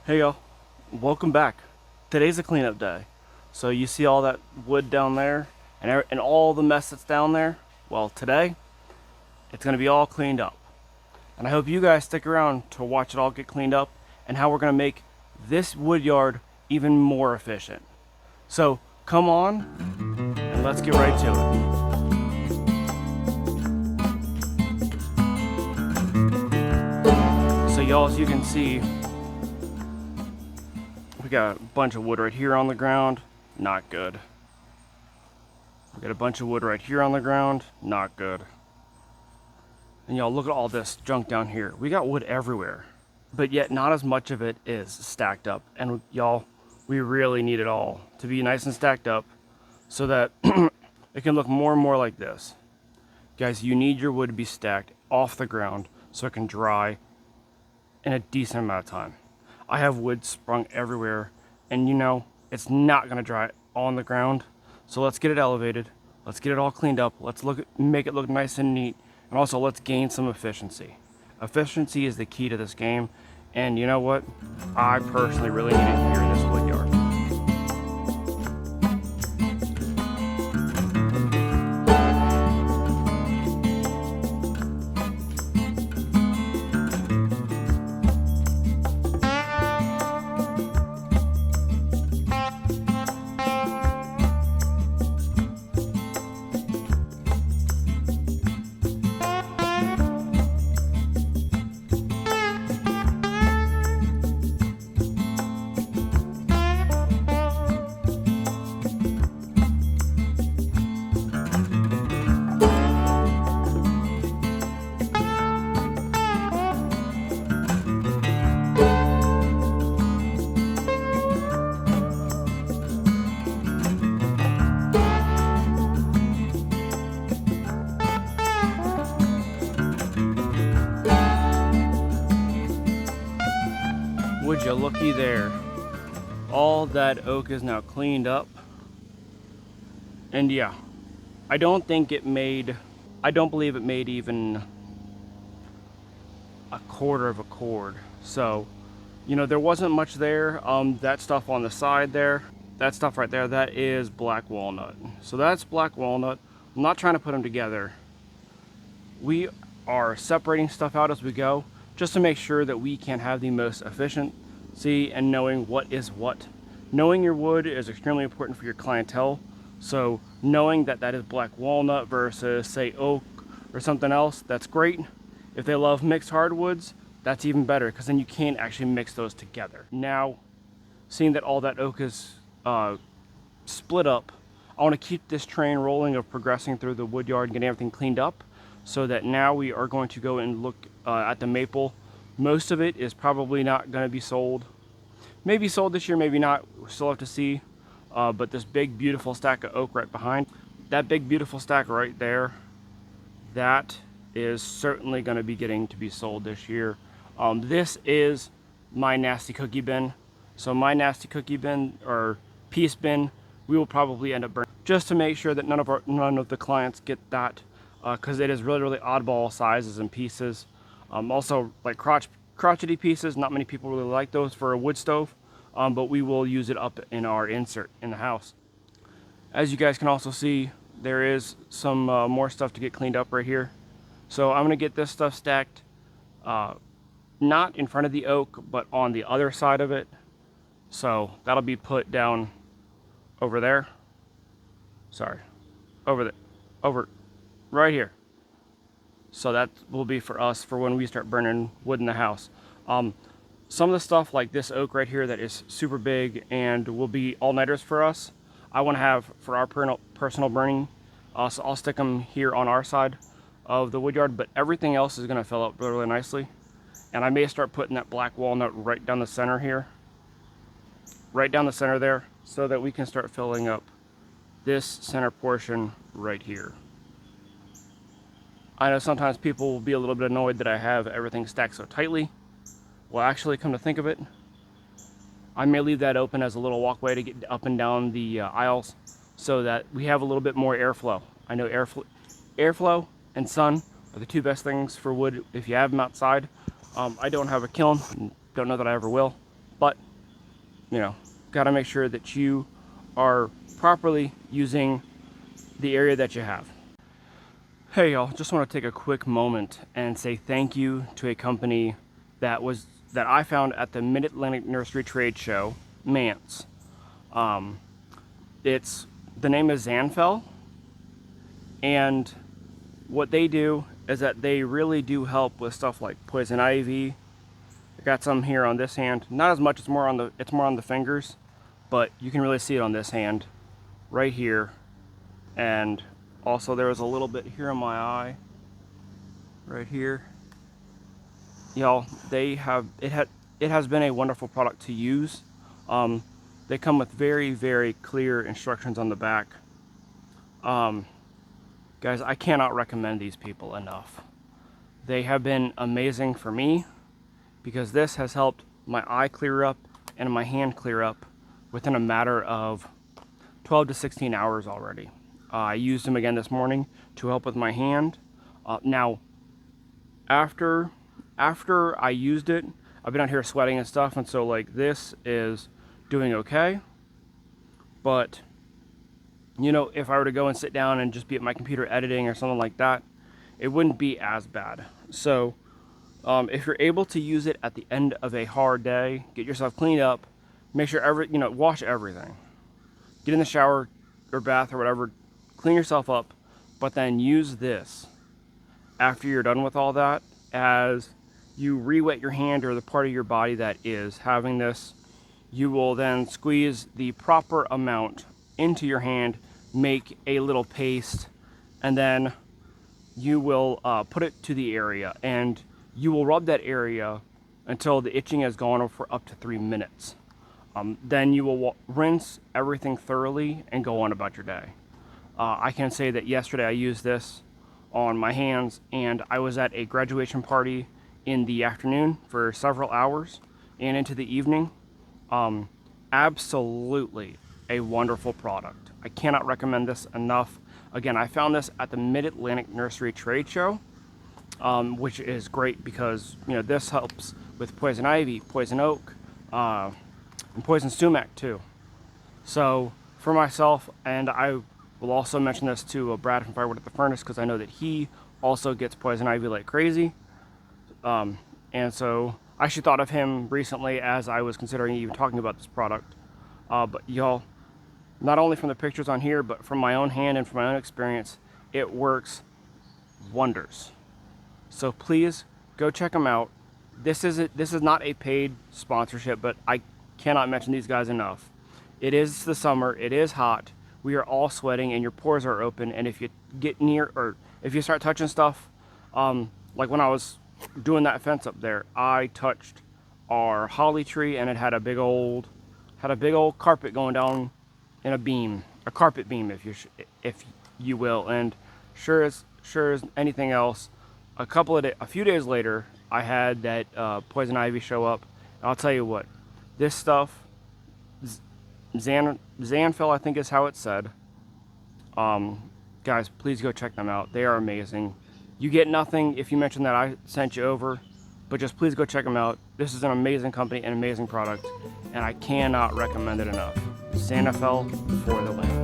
Hey y'all, welcome back. Today's a cleanup day. So you see all that wood down there and all the mess that's down there? Well, today it's going to be all cleaned up. And I hope you guys stick around to watch it all get cleaned up and how we're going to make this wood yard even more efficient. So come on and let's get right to it. So y'all, as you can see, we got a bunch of wood right here on the ground, not good. We got a bunch of wood right here on the ground, not good. And y'all, look at all this junk down here. We got wood everywhere, but yet not as much of it is stacked up. And y'all, we really need it all to be nice and stacked up so that it can look more and more like this. Guys, you need your wood to be stacked off the ground so it can dry in a decent amount of time. I have wood sprung everywhere, and you know, it's not gonna dry on the ground. So let's get it elevated. Let's get it all cleaned up. Let's make it look nice and neat. And also let's gain some efficiency. Efficiency is the key to this game. And you know what? I personally really need it here in this wood yard. Would you looky there. All that oak is now cleaned up. And yeah, I don't believe it made even a quarter of a cord. So, you know, there wasn't much there. That stuff on the side there, that stuff right there, that is black walnut. So that's black walnut. I'm not trying to put them together. We are separating stuff out as we go, just to make sure that we can have the most efficiency and knowing what is what. Knowing your wood is extremely important for your clientele. So knowing that that is black walnut versus say oak or something else, that's great. If they love mixed hardwoods, that's even better because then you can actually mix those together. Now, seeing that all that oak is split up, I want to keep this train rolling of progressing through the wood yard and getting everything cleaned up so that now we are going to go and look at the maple. Most of it is probably not going to be sold. Maybe sold this year, maybe not. We'll still have to see. But this big, beautiful stack of oak right behind, that big, beautiful stack right there, that is certainly going to be getting to be sold this year. This is my nasty cookie bin. So my nasty cookie bin or piece bin, we will probably end up burning just to make sure that none of the clients get that, because it is really oddball sizes and pieces. Also, like crotchety pieces, not many people really like those for a wood stove, but we will use it up in our insert in the house. As you guys can also see, there is some more stuff to get cleaned up right here. So I'm gonna get this stuff stacked, not in front of the oak, but on the other side of it. So that'll be put down over there. Sorry, over right here. So that will be for us for when we start burning wood in the house. Some of the stuff like this oak right here that is super big and will be all-nighters for us, I want to have for our personal burning. So I'll stick them here on our side of the wood yard, but everything else is going to fill up really nicely. And I may start putting that black walnut right down the center here, right down the center there, so that we can start filling up this center portion right here. I know sometimes people will be a little bit annoyed that I have everything stacked so tightly. Well, actually, come to think of it, I may leave that open as a little walkway to get up and down the aisles so that we have a little bit more airflow. I know airflow and sun are the two best things for wood if you have them outside. I don't have a kiln, and don't know that I ever will, but you know, got to make sure that you are properly using the area that you have. Hey y'all, just want to take a quick moment and say thank you to a company that I found at the Mid-Atlantic Nursery Trade Show, Mance. The name is Zanfel, and what they do is that they really do help with stuff like poison ivy. I got some here on this hand, not as much. It's more on the fingers, but you can really see it on this hand, right here, and also there was a little bit here on my eye, right here. Y'all, it has been a wonderful product to use. They come with very, very clear instructions on the back. Guys, I cannot recommend these people enough. They have been amazing for me because this has helped my eye clear up and my hand clear up within a matter of 12 to 16 hours already. I used them again this morning to help with my hand. Now, after I used it, I've been out here sweating and stuff, and so like this is doing okay. But you know, if I were to go and sit down and just be at my computer editing or something like that, it wouldn't be as bad. So if you're able to use it at the end of a hard day, get yourself cleaned up, make sure wash everything, get in the shower or bath or whatever, clean yourself up, but then use this after you're done with all that as you re-wet your hand or the part of your body that is having this. You will then squeeze the proper amount into your hand, make a little paste, and then you will put it to the area, and you will rub that area until the itching has gone for up to 3 minutes. Then you will rinse everything thoroughly and go on about your day. I can say that yesterday I used this on my hands, and I was at a graduation party in the afternoon for several hours and into the evening. Absolutely a wonderful product. I cannot recommend this enough. Again, I found this at the Mid-Atlantic Nursery Trade Show, which is great because this helps with poison ivy, poison oak, and poison sumac too. So for myself, and I will also mention this to Brad from Firewood at the Furnace because I know that he also gets poison ivy like crazy. And so I actually thought of him recently as I was considering even talking about this product. But y'all, not only from the pictures on here, but from my own hand and from my own experience, it works wonders. So please go check them out. This is not a paid sponsorship, but I cannot mention these guys enough. It is the summer, it is hot, we are all sweating and your pores are open, and if you get near, or if you start touching stuff, like when I was doing that fence up there, I touched our holly tree and it had a big old carpet going down in a carpet beam, if you will. And sure as anything else, a few days later, I had that poison ivy show up. And I'll tell you what, this stuff, Zanfel, I think is how it's said. Guys, please go check them out. They are amazing. You get nothing if you mention that I sent you over, but just please go check them out. This is an amazing company, an amazing product, and I cannot recommend it enough. Zanfel for the win.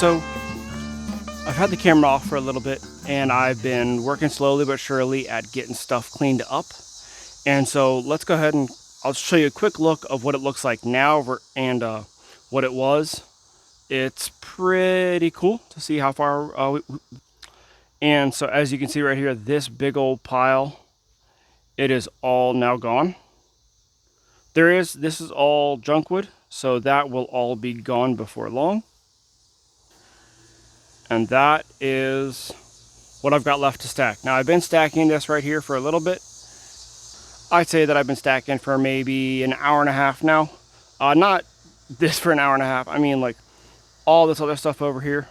So I've had the camera off for a little bit, and I've been working slowly but surely at getting stuff cleaned up. And so let's go ahead and I'll show you a quick look of what it looks like now and what it was. It's pretty cool to see how far and so as you can see right here, this big old pile, it is all now gone. This is all junk wood, so that will all be gone before long. And that is what I've got left to stack. Now I've been stacking this right here for a little bit. I'd say that I've been stacking for maybe an hour and a half now. Not this for an hour and a half. I mean, like all this other stuff over here.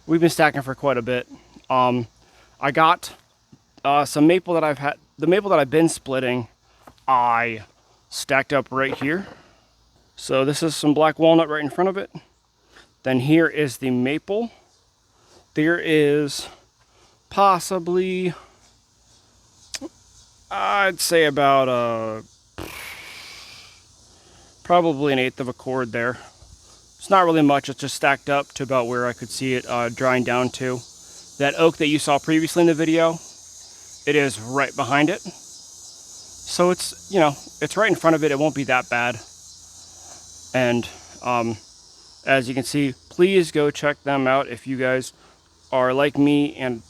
We've been stacking for quite a bit. I got some maple that the maple that I've been splitting, I stacked up right here. So this is some black walnut right in front of it. Then here is the maple. There is possibly, I'd say about probably an eighth of a cord there. It's not really much, it's just stacked up to about where I could see it drying down to. That oak that you saw previously in the video, it is right behind it. So it's, you know, it's right in front of it, it won't be that bad. And as you can see, please go check them out if you guys are like me and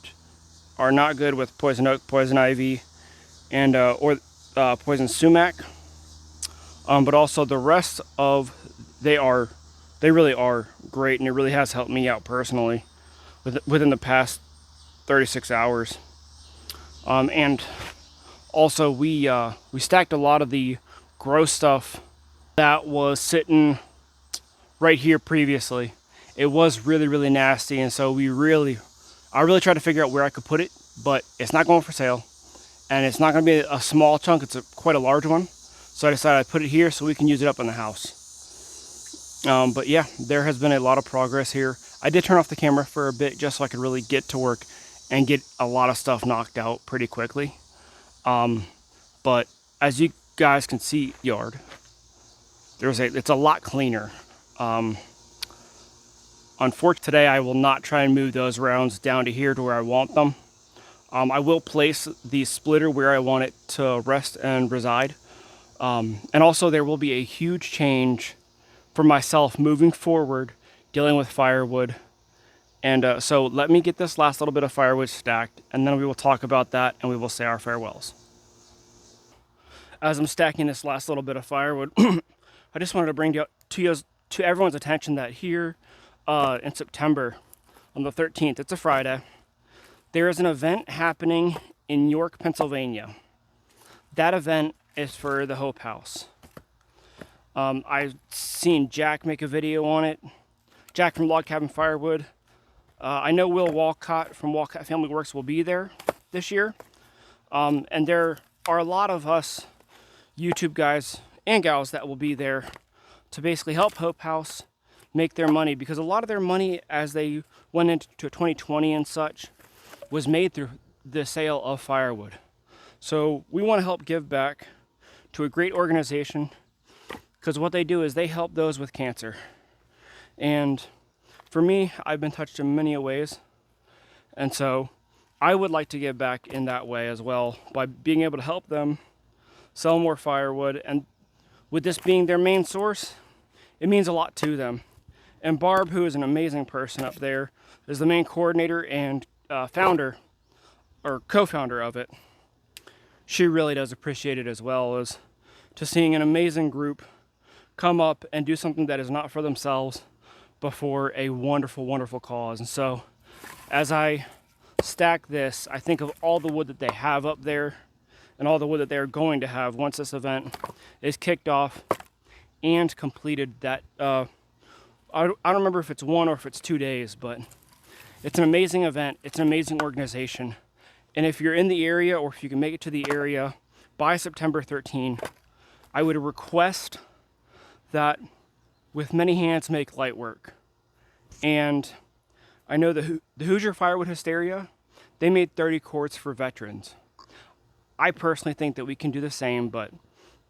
are not good with poison oak, poison ivy, and or poison sumac. But also the rest of, they really are great, and it really has helped me out personally within the past 36 hours. And also we stacked a lot of the gross stuff that was sitting right here previously. It was really nasty, and so I really tried to figure out where I could put it, but it's not going for sale, and it's not going to be a small chunk, it's quite a large one. So I decided I'd put it here so we can use it up in the house. But yeah, there has been a lot of progress here. I did turn off the camera for a bit just so I could really get to work and get a lot of stuff knocked out pretty quickly. But as you guys can see, yard, it's a lot cleaner. Unfortunately, today I will not try and move those rounds down to here to where I want them. I will place the splitter where I want it to rest and reside. And also there will be a huge change for myself moving forward, dealing with firewood. And so let me get this last little bit of firewood stacked, and then we will talk about that and we will say our farewells. As I'm stacking this last little bit of firewood, I just wanted to bring to everyone's attention that here in September, on the 13th, it's a Friday, there is an event happening in York, Pennsylvania. That event is for the Hope House. I've seen Jack make a video on it. Jack from Log Cabin Firewood. I know Will Walcott from Walcott Family Works will be there this year. And there are a lot of us YouTube guys and gals that will be there to basically help Hope House make their money, because a lot of their money as they went into 2020 and such was made through the sale of firewood. So we want to help give back to a great organization, because what they do is they help those with cancer. And for me, I've been touched in many ways, and so I would like to give back in that way as well by being able to help them sell more firewood. And with this being their main source, it means a lot to them. And Barb, who is an amazing person up there, is the main coordinator and founder or co-founder of it. She really does appreciate it, as well as to seeing an amazing group come up and do something that is not for themselves, but for a wonderful, wonderful cause. And so as I stack this, I think of all the wood that they have up there and all the wood that they're going to have once this event is kicked off and completed. That I don't remember if it's 1 or if it's 2 days, but it's an amazing event. It's an amazing organization. And if you're in the area, or if you can make it to the area by September 13, I would request that with many hands make light work. And I know the Hoosier Firewood Hysteria, they made 30 cords for veterans. I personally think that we can do the same, but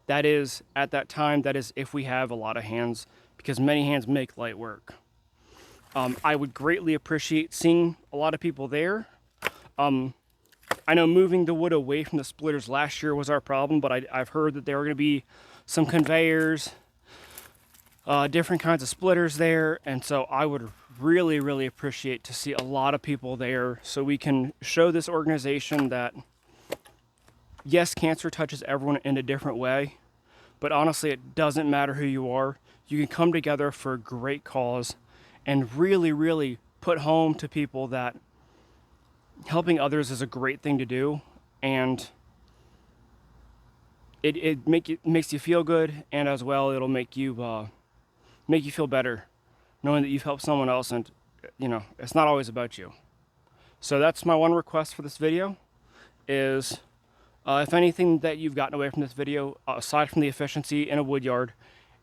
that is, at that time, that is if we have a lot of hands, because many hands make light work. I would greatly appreciate seeing a lot of people there. I know moving the wood away from the splitters last year was our problem, but I've heard that there are going to be some conveyors, different kinds of splitters there, and so I would really appreciate to see a lot of people there so we can show this organization that, yes, cancer touches everyone in a different way, but honestly, it doesn't matter who you are. You can come together for a great cause and really put home to people that helping others is a great thing to do. And it makes you feel good, and as well it'll make you feel better knowing that you've helped someone else, and you know, it's not always about you. So that's my one request for this video is, if anything that you've gotten away from this video, aside from the efficiency in a woodyard,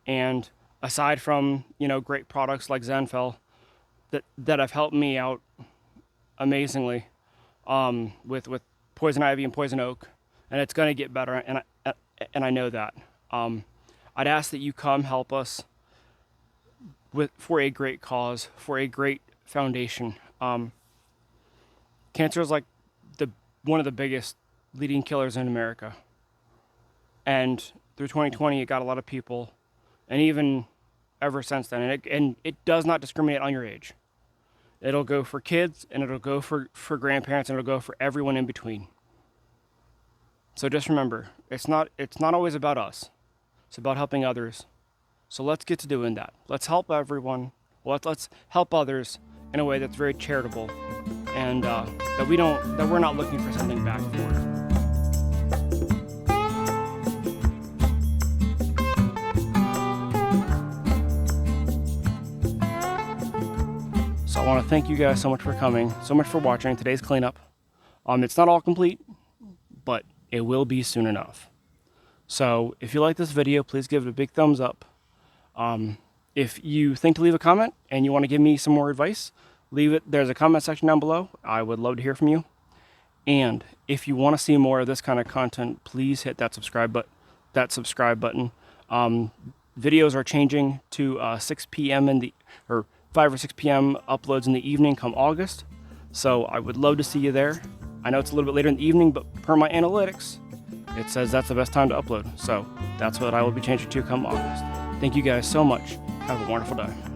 and aside from, you know, great products like Zenfell that have helped me out amazingly, with poison ivy and poison oak, and it's going to get better, and I know that. I'd ask that you come help us for a great cause, for a great foundation. Cancer is like one of the biggest leading killers in America, and through 2020 it got a lot of people, and even ever since then, and it does not discriminate on your age. It'll go for kids, and it'll go for grandparents, and it'll go for everyone in between. So just remember, it's not always about us. It's about helping others. So let's get to doing that. Let's help everyone. Let's help others in a way that's very charitable, and that we're not looking for something back for it. So I want to thank you guys so much for coming, so much for watching today's cleanup. It's not all complete, but it will be soon enough. So if you like this video, please give it a big thumbs up. If you think to leave a comment and you want to give me some more advice, leave it. There's a comment section down below. I would love to hear from you. And if you want to see more of this kind of content, please hit that subscribe button. Videos are changing to 6 p.m. or 5 or 6 p.m. uploads in the evening come August. So I would love to see you there. I know it's a little bit later in the evening, but per my analytics, it says that's the best time to upload. So that's what I will be changing to come August. Thank you guys so much. Have a wonderful day.